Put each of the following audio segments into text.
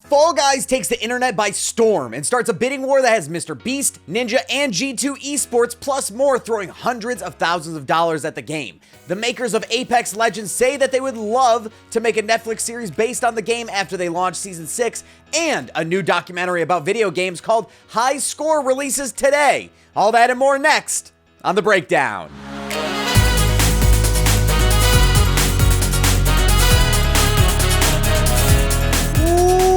Fall Guys takes the internet by storm and starts a bidding war that has Mr. Beast, Ninja, and G2 Esports plus more throwing hundreds of thousands of dollars at the game. The makers of Apex Legends say that they would love to make a Netflix series based on the game after they launch Season 6, and a new documentary about video games called High Score releases today. All that and more next on The Breakdown.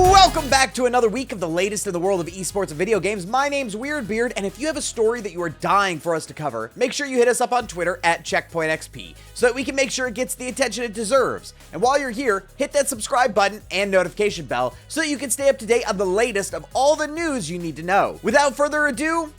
Welcome back to another week of the latest in the world of esports and video games. My name's Weirdbeard, and if you have a story that you are dying for us to cover, make sure you hit us up on Twitter at CheckpointXP so that we can make sure it gets the attention it deserves. And while you're here, hit that subscribe button and notification bell so that you can stay up to date on the latest of all the news you need to know. Without further ado,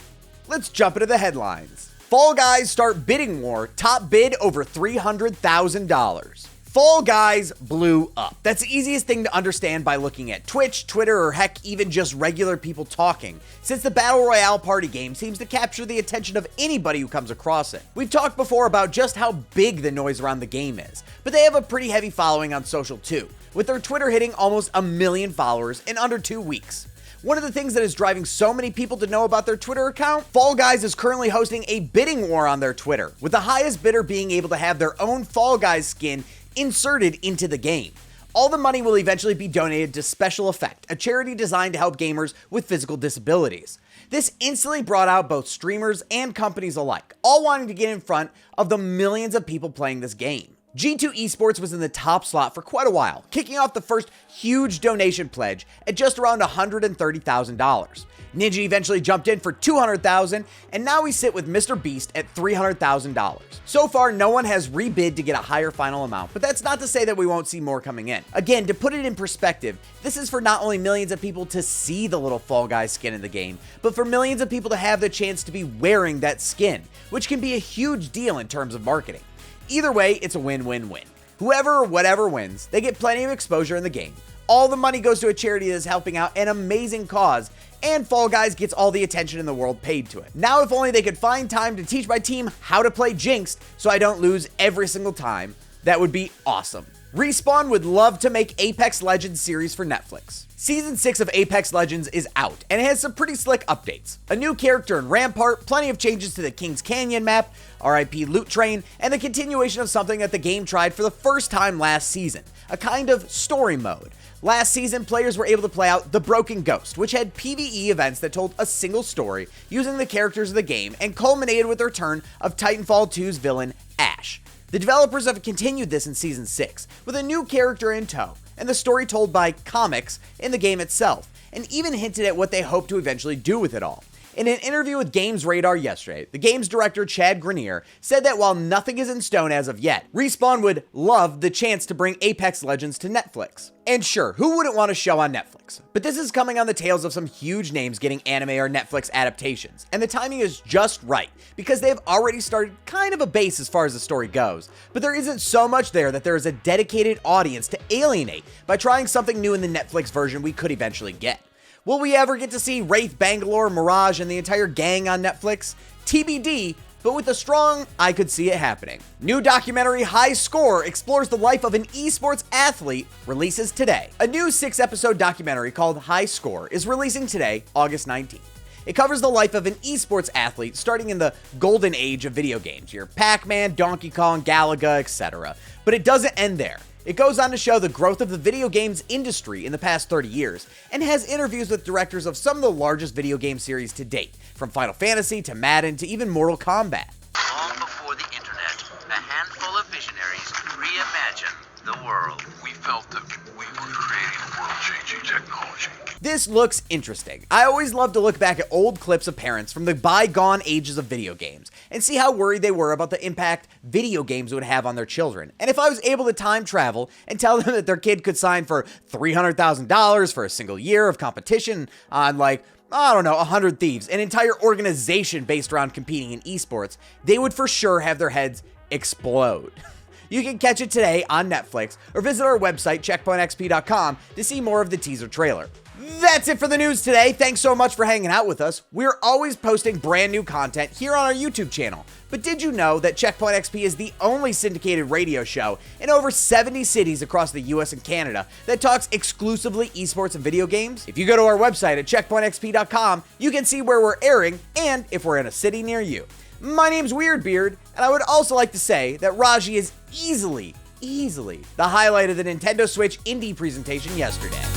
let's jump into the headlines. Fall Guys start bidding war, top bid over $300,000. Fall Guys blew up. That's the easiest thing to understand by looking at Twitch, Twitter, or heck, even just regular people talking, since the Battle Royale party game seems to capture the attention of anybody who comes across it. We've talked before about just how big the noise around the game is, but they have a pretty heavy following on social too, with their Twitter hitting almost 1 million followers in under 2 weeks. One of the things that is driving so many people to know about their Twitter account, Fall Guys is currently hosting a bidding war on their Twitter, with the highest bidder being able to have their own Fall Guys skin inserted into the game. All the money will eventually be donated to Special Effect, a charity designed to help gamers with physical disabilities. This instantly brought out both streamers and companies alike, all wanting to get in front of the millions of people playing this game. G2 Esports was in the top slot for quite a while, kicking off the first huge donation pledge at just around $130,000. Ninja eventually jumped in for $200,000, and now we sit with Mr. Beast at $300,000. So far, no one has rebid to get a higher final amount, but that's not to say that we won't see more coming in. Again, to put it in perspective, this is for not only millions of people to see the little Fall Guys skin in the game, but for millions of people to have the chance to be wearing that skin, which can be a huge deal in terms of marketing. Either way, it's a win-win-win. Whoever or whatever wins, they get plenty of exposure in the game. All the money goes to a charity that is helping out an amazing cause, and Fall Guys gets all the attention in the world paid to it. Now, if only they could find time to teach my team how to play Jinxed so I don't lose every single time, that would be awesome. Respawn would love to make Apex Legends series for Netflix. Season 6 of Apex Legends is out, and it has some pretty slick updates. A new character in Rampart, plenty of changes to the Kings Canyon map, RIP Loot Train, and the continuation of something that the game tried for the first time last season, a kind of story mode. Last season, players were able to play out The Broken Ghost, which had PvE events that told a single story using the characters of the game and culminated with the return of Titanfall 2's villain, Ash. The developers have continued this in Season 6, with a new character in tow, and the story told by comics in the game itself, and even hinted at what they hope to eventually do with it all. In an interview with Games Radar yesterday, the game's director Chad Grenier said that while nothing is in stone as of yet, Respawn would love the chance to bring Apex Legends to Netflix. And sure, who wouldn't want a show on Netflix? But this is coming on the tails of some huge names getting anime or Netflix adaptations, and the timing is just right, because they have already started kind of a base as far as the story goes, but there isn't so much there that there is a dedicated audience to alienate by trying something new in the Netflix version we could eventually get. Will we ever get to see Wraith, Bangalore, Mirage, and the entire gang on Netflix? TBD, but with a strong, I could see it happening. New documentary High Score explores the life of an esports athlete, releases today. A new 6-episode documentary called High Score is releasing today, August 19th. It covers the life of an esports athlete starting in the golden age of video games, your Pac-Man, Donkey Kong, Galaga, etc. But it doesn't end there. It goes on to show the growth of the video games industry in the past 30 years, and has interviews with directors of some of the largest video game series to date, from Final Fantasy to Madden to even Mortal Kombat. Long before the internet, a handful of visionaries reimagined the world. We felt that we were creating world-changing technology. This looks interesting. I always love to look back at old clips of parents from the bygone ages of video games and see how worried they were about the impact video games would have on their children. And if I was able to time travel and tell them that their kid could sign for $300,000 for a single year of competition on 100 Thieves, an entire organization based around competing in esports, they would for sure have their heads explode. You can catch it today on Netflix or visit our website checkpointxp.com to see more of the teaser trailer. That's it for the news today. Thanks so much for hanging out with us. We're always posting brand new content here on our YouTube channel. But did you know that Checkpoint XP is the only syndicated radio show in over 70 cities across the US and Canada that talks exclusively esports and video games? If you go to our website at checkpointxp.com, you can see where we're airing and if we're in a city near you. My name's Weirdbeard, and I would also like to say that Raji is easily the highlight of the Nintendo Switch indie presentation yesterday.